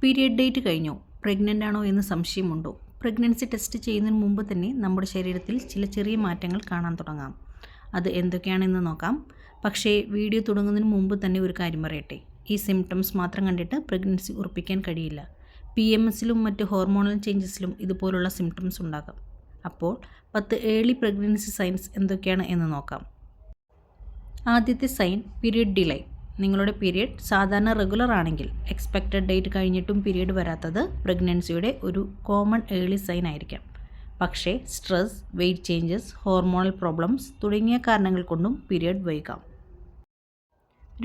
Period date കഴിഞ്ഞോ, pregnant ആണോ എന്ന് സംശയമുണ്ടോ? പ്രഗ്നൻസി ടെസ്റ്റ് ചെയ്യുന്നതിന് മുമ്പ് തന്നെ നമ്മുടെ ശരീരത്തിൽ ചില ചെറിയ മാറ്റങ്ങൾ കാണാൻ തുടങ്ങാം. അത് എന്തൊക്കെയാണെന്ന് നോക്കാം. പക്ഷേ വീഡിയോ തുടങ്ങുന്നതിന് മുമ്പ് തന്നെ ഒരു കാര്യം പറയട്ടെ. ഈ സിംറ്റംസ് മാത്രം കണ്ടിട്ട് പ്രഗ്നൻസി ഉറപ്പിക്കാൻ കഴിയില്ല. PMSലും മറ്റ് ഹോർമോണൽ ചേഞ്ചസിലും ഇതുപോലുള്ള സിംറ്റംസ് ഉണ്ടാകാം. അപ്പോൾ 10 ഏർലി പ്രഗ്നൻസി സൈൻസ് എന്തൊക്കെയാണ് എന്ന് നോക്കാം. ആദ്യത്തെ സൈൻ പീരിയഡ് ഡിലേ. നിങ്ങളുടെ പീരിയഡ് സാധാരണ റെഗുലർ ആണെങ്കിൽ എക്സ്പെക്റ്റഡ് ഡേറ്റ് കഴിഞ്ഞിട്ടും പീരിയഡ് വരാത്തത് പ്രഗ്നൻസിയുടെ ഒരു കോമൺ ഏർലി സൈൻ ആയിരിക്കാം. പക്ഷേ stress, weight changes, hormonal problems തുടങ്ങിയ കാരണങ്ങൾ കൊണ്ടും പീരിയഡ് വൈകാം.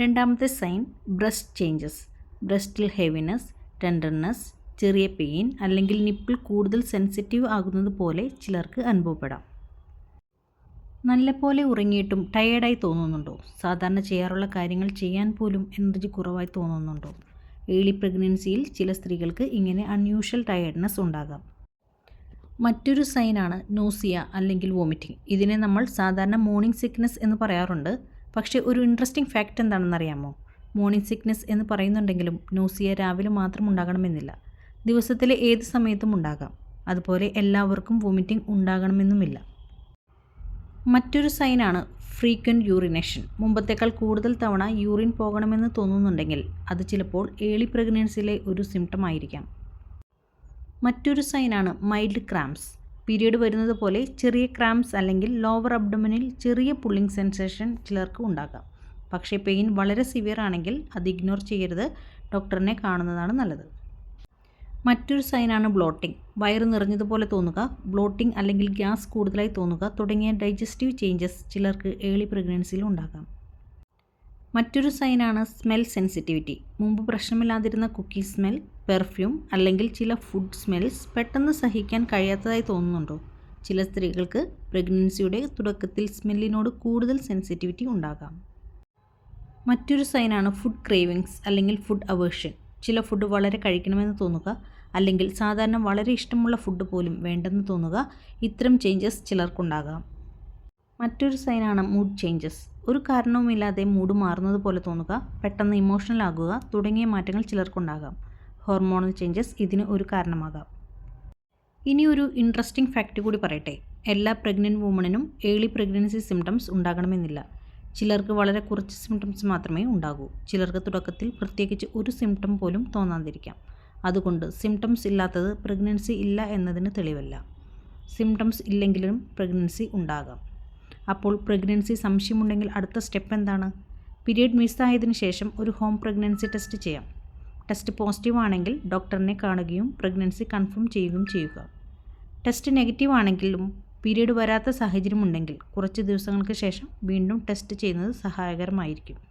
രണ്ടാമത്തെ സൈൻ ബ്രസ്റ്റ് ചേഞ്ചസ്. ബ്രസ്റ്റിൽ ഹെവിനെസ്, ടെൻഡർനെസ്, ചെറിയ പെയിൻ അല്ലെങ്കിൽ നിപ്പിൾ കൂടുതൽ സെൻസിറ്റീവ് ആകുന്നത് പോലെ ചിലർക്ക് അനുഭവപ്പെടാം. നല്ലപോലെ ഉറങ്ങിയിട്ടും ടയേർഡായി തോന്നുന്നുണ്ടോ? സാധാരണ ചെയ്യാറുള്ള കാര്യങ്ങൾ ചെയ്യാൻ പോലും എനർജി കുറവായി തോന്നുന്നുണ്ടോ? ഏർലി പ്രഗ്നൻസിയിൽ ചില സ്ത്രീകൾക്ക് ഇങ്ങനെ അൺയൂഷ്വൽ ടയേർഡ്നെസ് ഉണ്ടാകാം. മറ്റൊരു സൈനാണ് നോസിയ അല്ലെങ്കിൽ വോമിറ്റിംഗ്. ഇതിനെ നമ്മൾ സാധാരണ മോർണിംഗ് സിക്നസ് എന്ന് പറയാറുണ്ട്. പക്ഷേ ഒരു ഇൻട്രസ്റ്റിംഗ് ഫാക്റ്റ് എന്താണെന്നറിയാമോ? മോർണിംഗ് സിക്നസ് എന്ന് പറയുന്നുണ്ടെങ്കിലും നോസിയ രാവിലെ മാത്രം ഉണ്ടാകണമെന്നില്ല. ദിവസത്തിലെ ഏത് സമയത്തും ഉണ്ടാകാം. അതുപോലെ എല്ലാവർക്കും വോമിറ്റിംഗ് ഉണ്ടാകണമെന്നുമില്ല. മറ്റൊരു സൈനാണ് ഫ്രീക്വൻറ്റ് യൂറിനേഷൻ. മുമ്പത്തേക്കാൾ കൂടുതൽ തവണ യൂറിൻ പോകണമെന്ന് തോന്നുന്നുണ്ടെങ്കിൽ അത് ചിലപ്പോൾ ഏർലി പ്രഗ്നൻസിയിലെ ഒരു സിംറ്റം ആയിരിക്കാം. മറ്റൊരു സൈനാണ് മൈൽഡ് ക്രാംസ്. പീരിയഡ് വരുന്നത് പോലെ ചെറിയ ക്രാംസ് അല്ലെങ്കിൽ ലോവർ അബ്ഡോമിനിൽ ചെറിയ പുള്ളിംഗ് സെൻസേഷൻ ചിലർക്ക് ഉണ്ടാകാം. പക്ഷേ പെയിൻ വളരെ സിവിയർ ആണെങ്കിൽ അത് ഇഗ്നോർ ചെയ്യരുത്, ഡോക്ടറിനെ കാണുന്നതാണ് നല്ലത്. മറ്റൊരു സൈനാണ് ബ്ലോട്ടിംഗ്. വയറ് നിറഞ്ഞതുപോലെ തോന്നുക, ബ്ലോട്ടിംഗ് അല്ലെങ്കിൽ ഗ്യാസ് കൂടുതലായി തോന്നുക തുടങ്ങിയ ഡൈജസ്റ്റീവ് ചേഞ്ചസ് ചിലർക്ക് ഏർലി പ്രഗ്നൻസിയിൽ ഉണ്ടാകാം. മറ്റൊരു സൈനാണ് സ്മെൽ സെൻസിറ്റിവിറ്റി. മുമ്പ് പ്രശ്നമില്ലാതിരുന്ന കുക്കി സ്മെൽ, പെർഫ്യൂം അല്ലെങ്കിൽ ചില ഫുഡ് സ്മെൽസ് പെട്ടെന്ന് സഹിക്കാൻ കഴിയാത്തതായി തോന്നുന്നുണ്ടോ? ചില സ്ത്രീകൾക്ക് പ്രഗ്നൻസിയുടെ തുടക്കത്തിൽ സ്മെല്ലിനോട് കൂടുതൽ സെൻസിറ്റിവിറ്റി ഉണ്ടാകാം. മറ്റൊരു സൈനാണ് ഫുഡ് ക്രേവിങ്സ് അല്ലെങ്കിൽ ഫുഡ് അവേർഷൻ. ചില ഫുഡ് വളരെ കഴിക്കണമെന്ന് തോന്നുക അല്ലെങ്കിൽ സാധാരണ വളരെ ഇഷ്ടമുള്ള ഫുഡ് പോലും വേണ്ടെന്ന് തോന്നുക. ഇത്തരം ചേഞ്ചസ് ചിലർക്കുണ്ടാകാം. മറ്റൊരു സൈനാണ് മൂഡ് ചേഞ്ചസ്. ഒരു കാരണവുമില്ലാതെ മൂഡ് മാറുന്നത് പോലെ തോന്നുക, പെട്ടെന്ന് ഇമോഷണൽ ആകുക തുടങ്ങിയ മാറ്റങ്ങൾ ചിലർക്കുണ്ടാകാം. ഹോർമോണൽ ചേഞ്ചസ് ഇതിന് ഒരു കാരണമാകാം. ഇനി ഒരു ഇൻട്രസ്റ്റിംഗ് ഫാക്റ്റ് കൂടി പറയട്ടെ. എല്ലാ പ്രഗ്നൻറ്റ് വുമണിനും ഏർലി പ്രഗ്നൻസി സിംറ്റംസ് ഉണ്ടാകണമെന്നില്ല. ചിലർക്ക് വളരെ കുറച്ച് സിംറ്റംസ് മാത്രമേ ഉണ്ടാകൂ. ചിലർക്ക് തുടക്കത്തിൽ പ്രത്യേകിച്ച് ഒരു സിംറ്റം പോലും തോന്നാതിരിക്കാം. അതുകൊണ്ട് സിംറ്റംസ് ഇല്ലാത്തത് പ്രഗ്നൻസി ഇല്ല എന്നതിന് തെളിവല്ല. സിംറ്റംസ് ഇല്ലെങ്കിലും പ്രഗ്നൻസി ഉണ്ടാകാം. അപ്പോൾ പ്രഗ്നൻസി സംശയമുണ്ടെങ്കിൽ അടുത്ത സ്റ്റെപ്പ് എന്താണ്? പീരിയഡ് മിസ്സായതിനു ശേഷം ഒരു ഹോം പ്രഗ്നൻസി ടെസ്റ്റ് ചെയ്യാം. ടെസ്റ്റ് പോസിറ്റീവ് ആണെങ്കിൽ ഡോക്ടറിനെ കാണുകയും പ്രഗ്നൻസി കൺഫേം ചെയ്യുകയും ചെയ്യുക. ടെസ്റ്റ് നെഗറ്റീവ് ആണെങ്കിലും പീരിയഡ് വരാത്ത സാഹചര്യമുണ്ടെങ്കിൽ കുറച്ച് ദിവസങ്ങൾക്ക് ശേഷം വീണ്ടും ടെസ്റ്റ് ചെയ്യുന്നത് സഹായകരമായിരിക്കും.